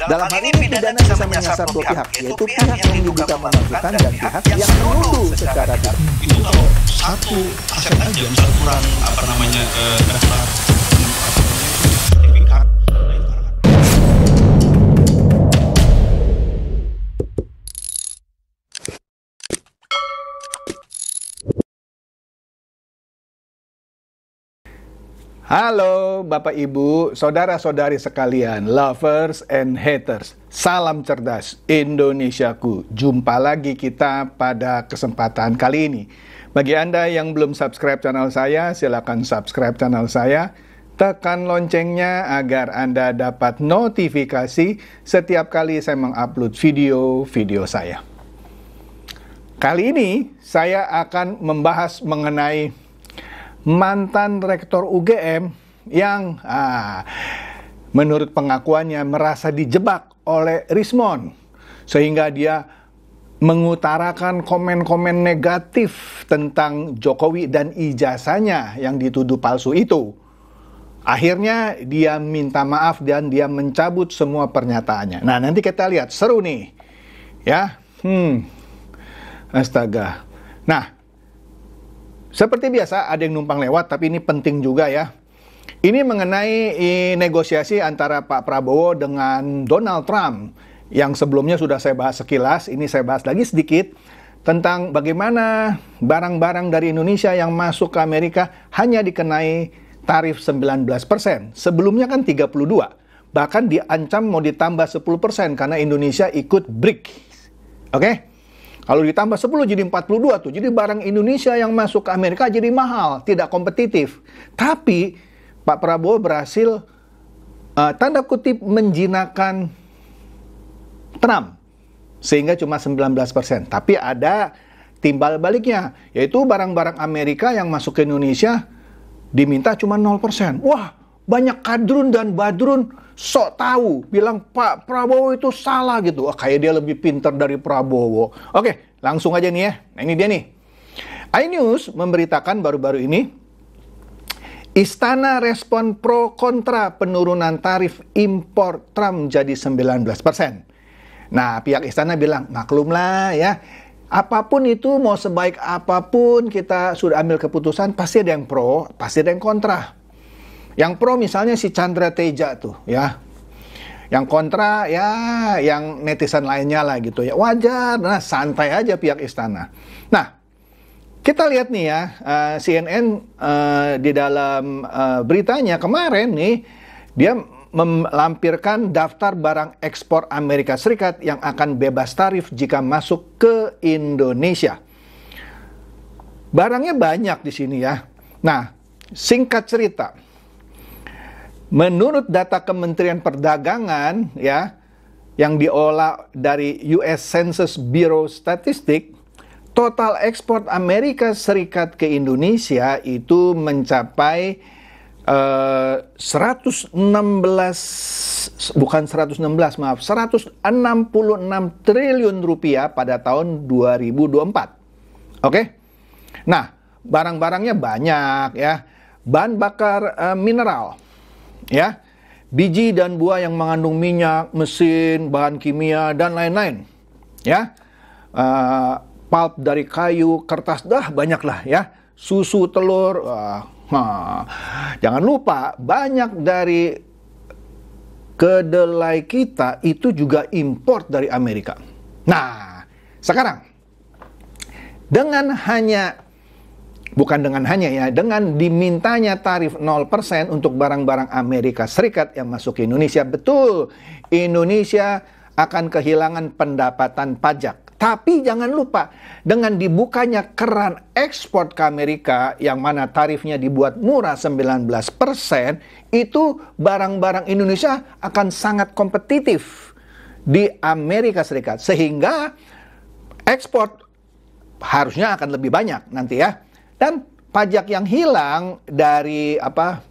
Dalam hal ini pidana bisa menyasar dua pihak, yaitu pihak yang diduga mengajukan dan pihak yang menuduh secara tidak. Itu kalau satu aset aja, misal kurang daftar sertifikat. Halo Bapak Ibu, saudara-saudari sekalian, lovers and haters. Salam cerdas Indonesiaku. Jumpa lagi kita pada kesempatan kali ini. Bagi Anda yang belum subscribe channel saya, silakan subscribe channel saya. Tekan loncengnya agar Anda dapat notifikasi setiap kali saya mengupload video-video saya. Kali ini saya akan membahas mengenai mantan rektor UGM yang menurut pengakuannya merasa dijebak oleh Rismond sehingga dia mengutarakan komen-komen negatif tentang Jokowi dan ijazahnya yang dituduh palsu itu. Akhirnya dia minta maaf dan dia mencabut semua pernyataannya. Nah, nanti kita lihat, seru nih ya. Astaga. Nah, seperti biasa, ada yang numpang lewat, tapi ini penting juga ya. Ini mengenai negosiasi antara Pak Prabowo dengan Donald Trump, yang sebelumnya sudah saya bahas sekilas, ini saya bahas lagi sedikit, tentang bagaimana barang-barang dari Indonesia yang masuk ke Amerika hanya dikenai tarif 19%. Sebelumnya kan 32%, bahkan diancam mau ditambah 10% karena Indonesia ikut BRIC. Oke? Kalau ditambah 10 jadi 42 tuh. Jadi barang Indonesia yang masuk ke Amerika jadi mahal, tidak kompetitif. Tapi Pak Prabowo berhasil tanda kutip menjinakkan Trump sehingga cuma 19%. Tapi ada timbal baliknya, yaitu barang-barang Amerika yang masuk ke Indonesia diminta cuma 0%. Wah, banyak kadrun dan badrun sok tahu, bilang Pak Prabowo itu salah gitu. Kayak dia lebih pintar dari Prabowo. Oke, langsung aja nih ya. Nah, ini dia nih. iNews memberitakan baru-baru ini, Istana respon pro kontra penurunan tarif impor Trump jadi 19%. Nah, pihak Istana bilang, maklumlah ya, apapun itu, mau sebaik apapun kita sudah ambil keputusan, pasti ada yang pro, pasti ada yang kontra. Yang pro misalnya si Chandra Teja tuh ya. Yang kontra ya yang netizen lainnya lah gitu ya. Wajar, nah santai aja pihak istana. Nah, kita lihat nih ya, CNN di dalam beritanya kemarin nih, dia melampirkan daftar barang ekspor Amerika Serikat yang akan bebas tarif jika masuk ke Indonesia. Barangnya banyak di sini ya. Nah, singkat cerita, menurut data Kementerian Perdagangan ya, yang diolah dari US Census Bureau Statistik, total ekspor Amerika Serikat ke Indonesia itu mencapai 166 triliun rupiah pada tahun 2024. Oke? Nah, barang-barangnya banyak ya. Bahan bakar mineral, ya, biji dan buah yang mengandung minyak, mesin, bahan kimia, dan lain-lain. Ya, pulp dari kayu, kertas, banyak lah ya. Susu, telur, jangan lupa banyak dari kedelai kita itu juga import dari Amerika. Nah, sekarang dengan dimintanya tarif 0% untuk barang-barang Amerika Serikat yang masuk ke Indonesia, betul, Indonesia akan kehilangan pendapatan pajak. Tapi jangan lupa, dengan dibukanya keran ekspor ke Amerika, yang mana tarifnya dibuat murah 19%, itu barang-barang Indonesia akan sangat kompetitif di Amerika Serikat. Sehingga ekspor harusnya akan lebih banyak nanti ya. Dan pajak yang hilang dari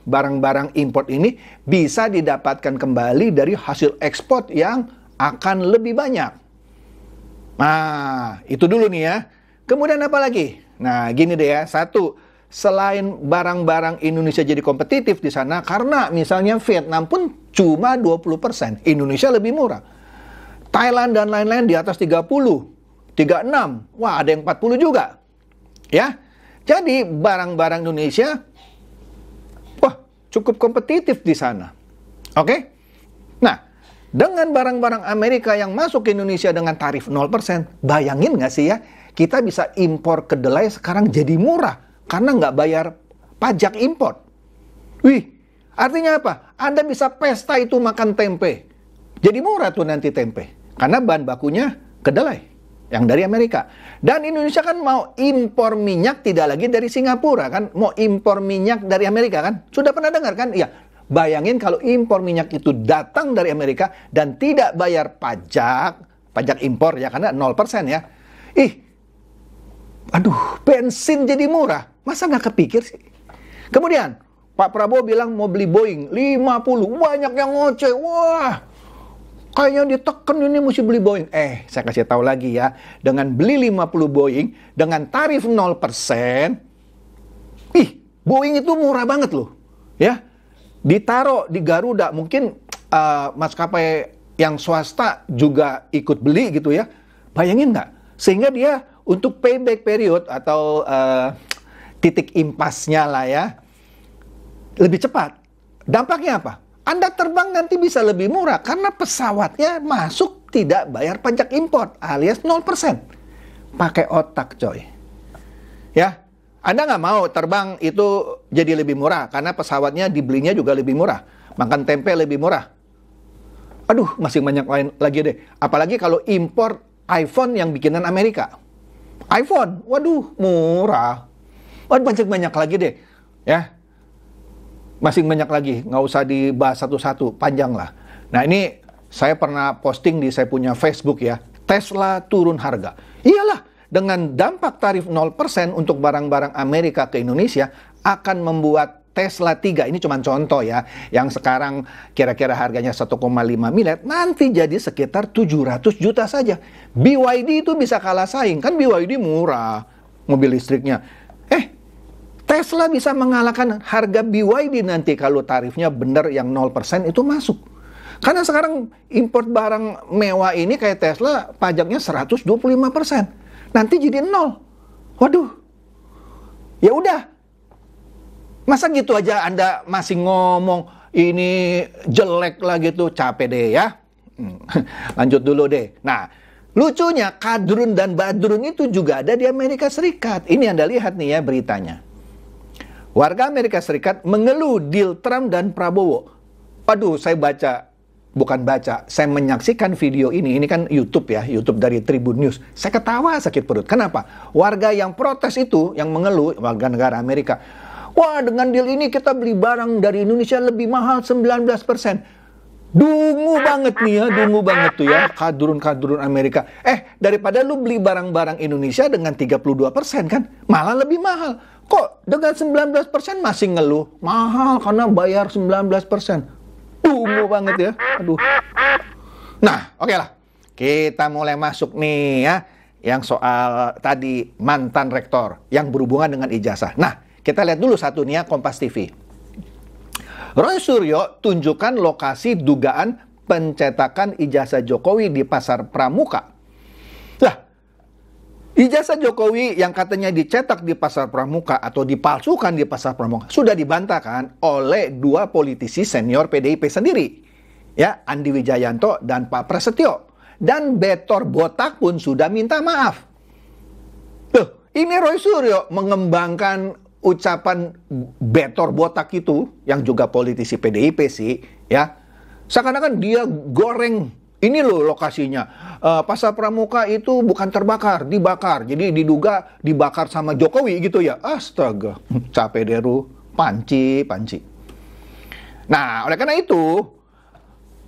barang-barang import ini bisa didapatkan kembali dari hasil ekspor yang akan lebih banyak. Nah, itu dulu nih ya. Kemudian apa lagi? Nah, gini deh ya. Satu, selain barang-barang Indonesia jadi kompetitif di sana, karena misalnya Vietnam pun cuma 20%. Indonesia lebih murah. Thailand dan lain-lain di atas 30, 36. Wah, ada yang 40 juga. Ya. Jadi barang-barang Indonesia wah, cukup kompetitif di sana. Oke? Nah, dengan barang-barang Amerika yang masuk ke Indonesia dengan tarif 0%, bayangin nggak sih ya, kita bisa impor kedelai sekarang jadi murah karena nggak bayar pajak impor. Wih, artinya apa? Anda bisa pesta itu makan tempe. Jadi murah tuh nanti tempe. Karena bahan bakunya kedelai yang dari Amerika. Dan Indonesia kan mau impor minyak tidak lagi dari Singapura kan, mau impor minyak dari Amerika kan. Sudah pernah dengar kan? Iya. Bayangin kalau impor minyak itu datang dari Amerika dan tidak bayar pajak impor ya karena 0% ya. Aduh, bensin jadi murah. Masa nggak kepikir sih? Kemudian Pak Prabowo bilang mau beli Boeing 50, banyak yang ngoceh. Wah, kayaknya diteken ini mesti beli Boeing. Saya kasih tahu lagi ya. Dengan beli 50 Boeing, dengan tarif 0%, Boeing itu murah banget loh. Ya, ditaruh di Garuda. Mungkin maskapai yang swasta juga ikut beli gitu ya. Bayangin nggak? Sehingga dia untuk payback period atau titik impasnya lah ya, lebih cepat. Dampaknya apa? Anda terbang nanti bisa lebih murah karena pesawatnya masuk tidak bayar pajak impor alias 0%. Pakai otak coy. Ya, Anda nggak mau terbang itu jadi lebih murah karena pesawatnya dibelinya juga lebih murah. Makan tempe lebih murah. Aduh, masih banyak lain lagi deh. Apalagi kalau impor iPhone yang bikinan Amerika. iPhone, waduh, murah. Banyak lagi deh. Ya, masih banyak lagi, nggak usah dibahas satu-satu, panjang lah. Nah ini saya pernah posting di saya punya Facebook ya, Tesla turun harga. Iyalah, dengan dampak tarif 0% untuk barang-barang Amerika ke Indonesia akan membuat Tesla 3, ini cuma contoh ya, yang sekarang kira-kira harganya 1,5 miliar, nanti jadi sekitar 700 juta saja. BYD itu bisa kalah saing, kan BYD murah mobil listriknya. Tesla bisa mengalahkan harga BYD nanti kalau tarifnya benar yang 0% itu masuk. Karena sekarang import barang mewah ini kayak Tesla pajaknya 125%. Nanti jadi 0. Waduh. Ya udah. Masa gitu aja Anda masih ngomong ini jelek lah gitu, capek deh ya. Lanjut dulu deh. Nah, lucunya kadrun dan badrun itu juga ada di Amerika Serikat. Ini Anda lihat nih ya beritanya. Warga Amerika Serikat mengeluh deal Trump dan Prabowo. Aduh, saya saya menyaksikan video ini. Ini kan YouTube ya, YouTube dari Tribun News. Saya ketawa sakit perut. Kenapa? Warga yang protes itu, yang mengeluh, warga negara Amerika. Wah, dengan deal ini kita beli barang dari Indonesia lebih mahal 19%. Dungu banget nih ya, dungu banget tuh ya, kadrun-kadrun Amerika. Daripada lu beli barang-barang Indonesia dengan 32% kan, malah lebih mahal. Kok dengan 19% masih ngeluh? Mahal karena bayar 19%. Dungu banget ya. Aduh. Nah, oke lah. Kita mulai masuk nih ya. Yang soal tadi mantan rektor yang berhubungan dengan ijazah. Nah, kita lihat dulu satu nih ya, Kompas TV. Roy Suryo tunjukkan lokasi dugaan pencetakan ijazah Jokowi di Pasar Pramuka. Lah, ijazah Jokowi yang katanya dicetak di Pasar Pramuka atau dipalsukan di Pasar Pramuka sudah dibantahkan oleh dua politisi senior PDIP sendiri. Ya, Andi Wijayanto dan Pak Prasetyo. Dan Betor Botak pun sudah minta maaf. Tuh, ini Roy Suryo mengembangkan ucapan Betor Botak itu, yang juga politisi PDIP sih, ya. Seakan-akan dia goreng. Ini loh lokasinya. Pasar Pramuka itu bukan terbakar, dibakar. Jadi diduga dibakar sama Jokowi gitu ya. Astaga, capek deru, panci. Nah, oleh karena itu,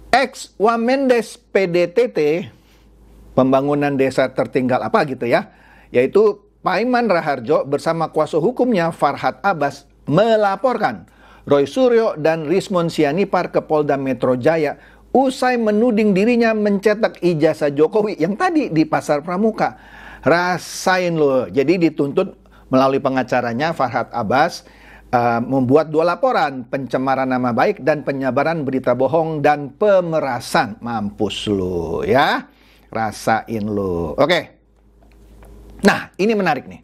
ex-Wamendes PDTT, pembangunan desa tertinggal apa gitu ya, yaitu Paiman Raharjo bersama kuasa hukumnya Farhad Abbas melaporkan Roy Suryo dan Rismon Sianipar ke Polda Metro Jaya usai menuding dirinya mencetak ijazah Jokowi yang tadi di Pasar Pramuka. Rasain loh. Jadi dituntut melalui pengacaranya Farhad Abbas membuat 2 laporan, pencemaran nama baik dan penyebaran berita bohong dan pemerasan. Mampus lu ya, rasain lu. Oke. Nah, ini menarik nih.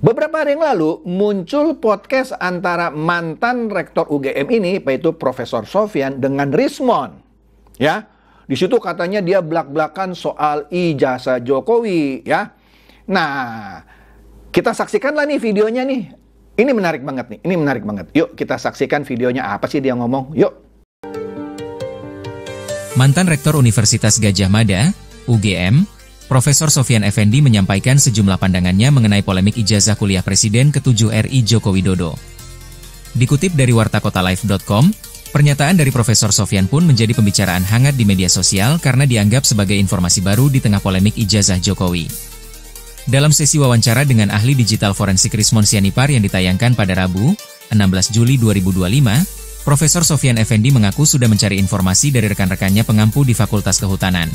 Beberapa hari yang lalu muncul podcast antara mantan rektor UGM ini, yaitu Profesor Sofyan dengan Rismon. Ya, di situ katanya dia blak-blakan soal ijazah Jokowi. Ya, nah kita saksikanlah nih videonya nih. Ini menarik banget nih. Ini menarik banget. Yuk kita saksikan videonya, apa sih dia ngomong. Yuk. Mantan Rektor Universitas Gadjah Mada, UGM, Profesor Sofyan Effendi menyampaikan sejumlah pandangannya mengenai polemik ijazah kuliah Presiden ke-7 RI Joko Widodo. Dikutip dari wartakotalive.com, pernyataan dari Profesor Sofyan pun menjadi pembicaraan hangat di media sosial karena dianggap sebagai informasi baru di tengah polemik ijazah Jokowi. Dalam sesi wawancara dengan ahli digital forensik Rismon Sianipar yang ditayangkan pada Rabu, 16 Juli 2025, Profesor Sofyan Effendi mengaku sudah mencari informasi dari rekan-rekannya pengampu di Fakultas Kehutanan.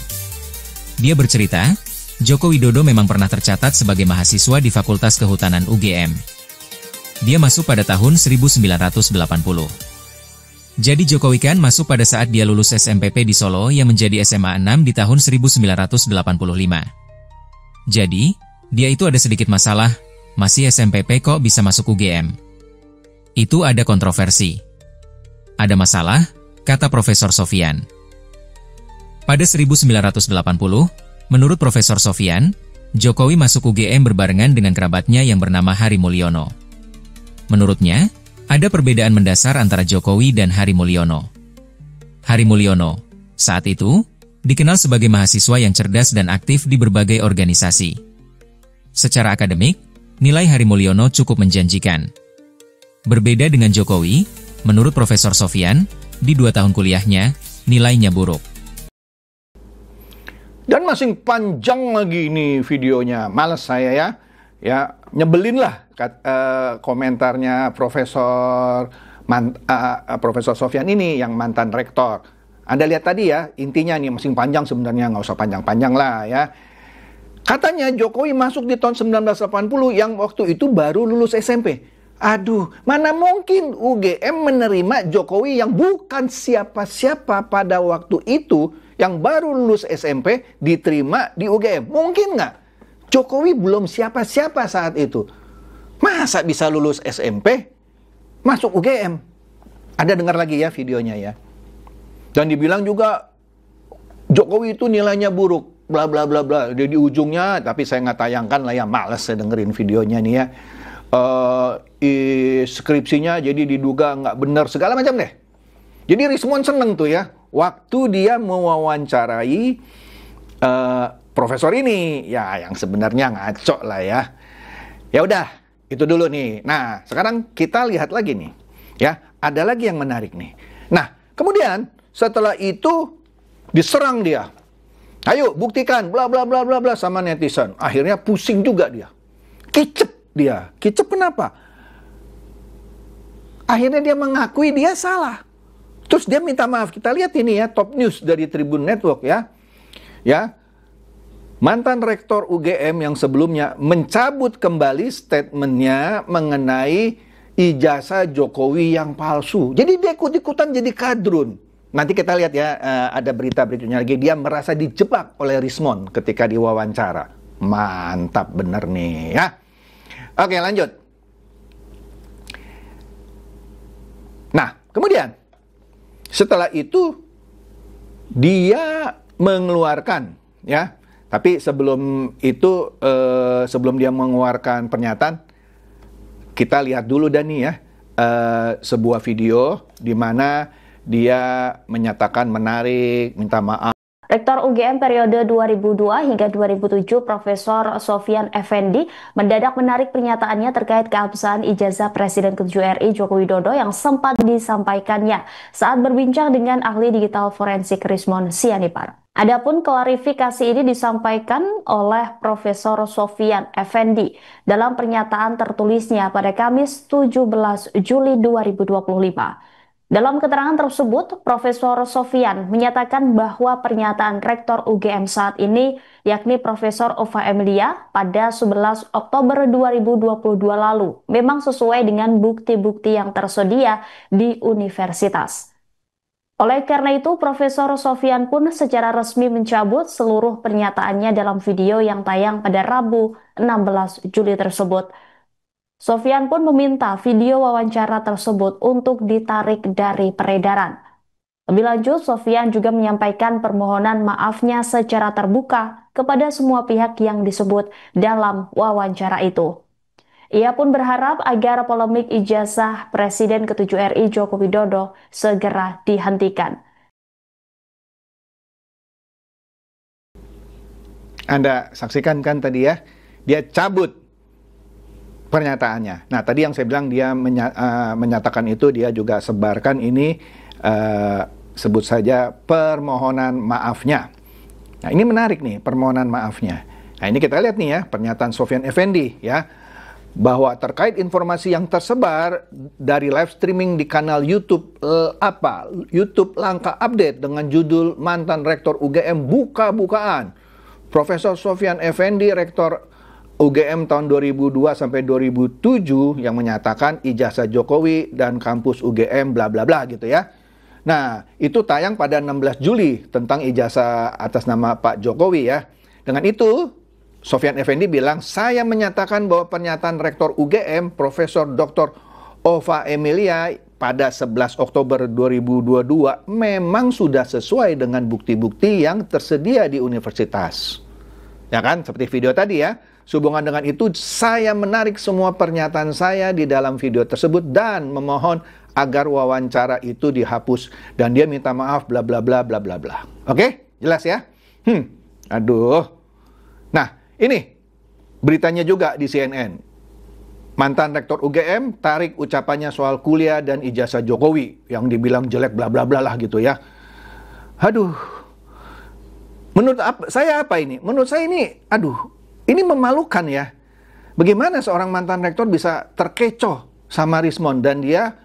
Dia bercerita, Joko Widodo memang pernah tercatat sebagai mahasiswa di Fakultas Kehutanan UGM. Dia masuk pada tahun 1980. Jadi Jokowi kan masuk pada saat dia lulus SMPP di Solo yang menjadi SMA 6 di tahun 1985. Jadi, dia itu ada sedikit masalah, masih SMPP kok bisa masuk UGM. Itu ada kontroversi. Ada masalah, kata Profesor Sofyan. Pada 1980, menurut Profesor Sofyan, Jokowi masuk UGM berbarengan dengan kerabatnya yang bernama Hari Mulyono. Menurutnya, ada perbedaan mendasar antara Jokowi dan Hari Mulyono. Hari Mulyono, saat itu, dikenal sebagai mahasiswa yang cerdas dan aktif di berbagai organisasi. Secara akademik, nilai Hari Mulyono cukup menjanjikan. Berbeda dengan Jokowi, menurut Profesor Sofyan, di 2 tahun kuliahnya, nilainya buruk. Dan masih panjang lagi ini videonya, males saya ya. Ya, nyebelin lah komentarnya Profesor Sofyan ini yang mantan rektor. Anda lihat tadi ya, intinya nih masih panjang sebenarnya, nggak usah panjang-panjang lah ya. Katanya Jokowi masuk di tahun 1980 yang waktu itu baru lulus SMP. Aduh, mana mungkin UGM menerima Jokowi yang bukan siapa-siapa pada waktu itu, yang baru lulus SMP diterima di UGM. Mungkin nggak? Jokowi belum siapa-siapa saat itu. Masa bisa lulus SMP, masuk UGM? Anda dengar lagi ya videonya ya. Dan dibilang juga Jokowi itu nilainya buruk, bla bla bla bla. Di ujungnya, tapi saya nggak tayangkan lah ya, males saya dengerin videonya nih ya. Skripsinya jadi diduga nggak benar, segala macam deh. Jadi Rismon seneng tuh ya, waktu dia mewawancarai profesor ini, ya yang sebenarnya ngaco lah ya. Ya udah, itu dulu nih. Nah, sekarang kita lihat lagi nih, ya ada lagi yang menarik nih. Nah, kemudian setelah itu diserang dia. Ayo buktikan, bla bla bla bla bla sama netizen. Akhirnya pusing juga dia, kicep dia. Kicep kenapa? Akhirnya dia mengakui dia salah. Terus dia minta maaf. Kita lihat ini ya, top news dari Tribun Network ya. Ya. Mantan rektor UGM yang sebelumnya mencabut kembali statementnya mengenai ijazah Jokowi yang palsu. Jadi dia ikut-ikutan jadi kadrun. Nanti kita lihat ya, ada berita-beritanya lagi. Dia merasa dijebak oleh Rismon ketika diwawancara. Mantap bener nih ya. Oke, lanjut. Nah, kemudian setelah itu dia mengeluarkan ya. Tapi sebelum itu, sebelum dia mengeluarkan pernyataan, kita lihat dulu dan nih ya, sebuah video di mana dia menyatakan menarik, minta maaf. Rektor UGM periode 2002 hingga 2007, Profesor Sofyan Effendi mendadak menarik pernyataannya terkait keabsahan ijazah Presiden ke-7 RI Joko Widodo yang sempat disampaikannya saat berbincang dengan ahli digital forensik Rismon Sianipar. Adapun klarifikasi ini disampaikan oleh Profesor Sofyan Effendi dalam pernyataan tertulisnya pada Kamis 17 Juli 2025. Dalam keterangan tersebut, Profesor Sofyan menyatakan bahwa pernyataan Rektor UGM saat ini, yakni Profesor Ova Emilia, pada 11 Oktober 2022 lalu, memang sesuai dengan bukti-bukti yang tersedia di universitas. Oleh karena itu, Profesor Sofyan pun secara resmi mencabut seluruh pernyataannya dalam video yang tayang pada Rabu 16 Juli tersebut. Sofyan pun meminta video wawancara tersebut untuk ditarik dari peredaran. Lebih lanjut, Sofyan juga menyampaikan permohonan maafnya secara terbuka kepada semua pihak yang disebut dalam wawancara itu. Ia pun berharap agar polemik ijazah Presiden ke-7 RI Joko Widodo segera dihentikan. Anda saksikan kan tadi ya, dia cabut pernyataannya. Nah, tadi yang saya bilang dia menyatakan itu, dia juga sebarkan ini, sebut saja permohonan maafnya. Nah, ini menarik nih, permohonan maafnya. Nah, ini kita lihat nih ya, pernyataan Sofyan Effendi ya, bahwa terkait informasi yang tersebar dari live streaming di kanal YouTube YouTube Langkah Update dengan judul Mantan Rektor UGM Buka-bukaan. Profesor Sofyan Effendi, Rektor UGM tahun 2002 sampai 2007 yang menyatakan ijazah Jokowi dan kampus UGM bla bla bla gitu ya. Nah, itu tayang pada 16 Juli tentang ijazah atas nama Pak Jokowi ya. Dengan itu, Sofyan Effendi bilang, saya menyatakan bahwa pernyataan Rektor UGM Profesor Dr. Ova Emilia pada 11 Oktober 2022 memang sudah sesuai dengan bukti-bukti yang tersedia di universitas. Ya kan, seperti video tadi ya. Sehubungan dengan itu, saya menarik semua pernyataan saya di dalam video tersebut dan memohon agar wawancara itu dihapus. Dan dia minta maaf, bla bla bla bla bla bla. Oke, jelas ya? Aduh. Nah, ini beritanya juga di CNN. Mantan Rektor UGM tarik ucapannya soal kuliah dan ijazah Jokowi yang dibilang jelek bla bla bla lah gitu ya. Aduh. Menurut saya apa ini? Menurut saya ini, ini memalukan ya. Bagaimana seorang mantan rektor bisa terkecoh sama Rismon dan dia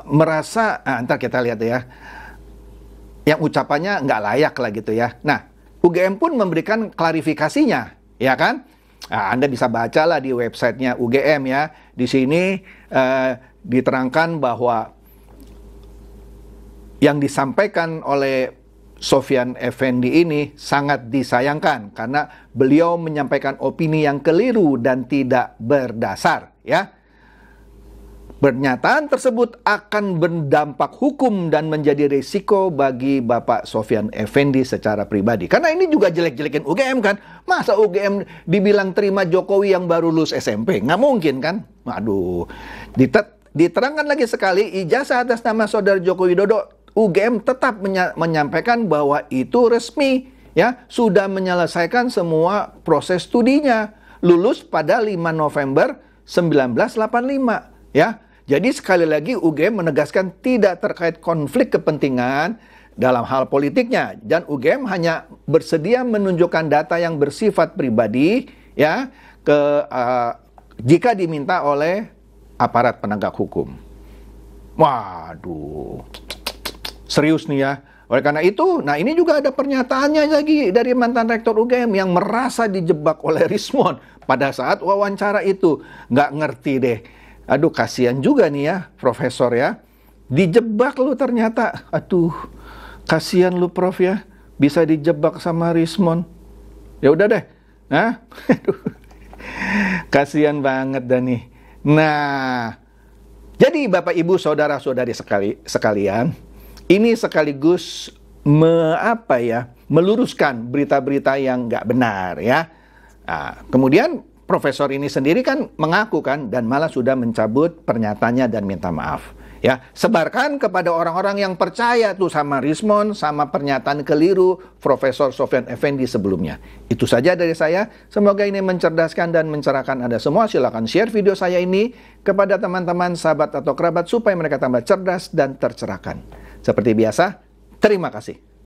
merasa, ntar kita lihat ya, yang ucapannya nggak layak lah gitu ya. Nah, UGM pun memberikan klarifikasinya, ya kan? Nah, Anda bisa baca lah di websitenya UGM ya. Di sini diterangkan bahwa yang disampaikan oleh Sofyan Effendi ini sangat disayangkan karena beliau menyampaikan opini yang keliru dan tidak berdasar ya. Pernyataan tersebut akan berdampak hukum dan menjadi risiko bagi Bapak Sofyan Effendi secara pribadi. Karena ini juga jelek-jelekin UGM kan. Masa UGM dibilang terima Jokowi yang baru lulus SMP? Nggak mungkin kan? Aduh. Diterangkan lagi sekali, ijazah atas nama Saudara Joko Widodo, UGM tetap menyampaikan bahwa itu resmi ya, sudah menyelesaikan semua proses studinya, lulus pada 5 November 1985 ya. Jadi sekali lagi UGM menegaskan tidak terkait konflik kepentingan dalam hal politiknya, dan UGM hanya bersedia menunjukkan data yang bersifat pribadi ya jika diminta oleh aparat penegak hukum. Waduh. Serius nih ya. Oleh karena itu, nah ini juga ada pernyataannya lagi dari mantan rektor UGM yang merasa dijebak oleh Rismon pada saat wawancara itu. Nggak ngerti deh. Aduh, kasihan juga nih ya, Profesor ya. Dijebak lu ternyata. Aduh, kasihan lu Prof ya. Bisa dijebak sama Rismon. Ya udah deh. Nah, aduh. Kasihan banget dah nih. Nah, jadi Bapak Ibu saudara-saudari sekalian, ini sekaligus meluruskan berita-berita yang nggak benar ya. Nah, kemudian Profesor ini sendiri kan mengaku kan dan malah sudah mencabut pernyataannya dan minta maaf. Ya, sebarkan kepada orang-orang yang percaya tuh sama Rismon, sama pernyataan keliru Profesor Sofyan Effendi sebelumnya. Itu saja dari saya. Semoga ini mencerdaskan dan mencerahkan Anda semua. Silakan share video saya ini kepada teman-teman, sahabat atau kerabat supaya mereka tambah cerdas dan tercerahkan. Seperti biasa, terima kasih.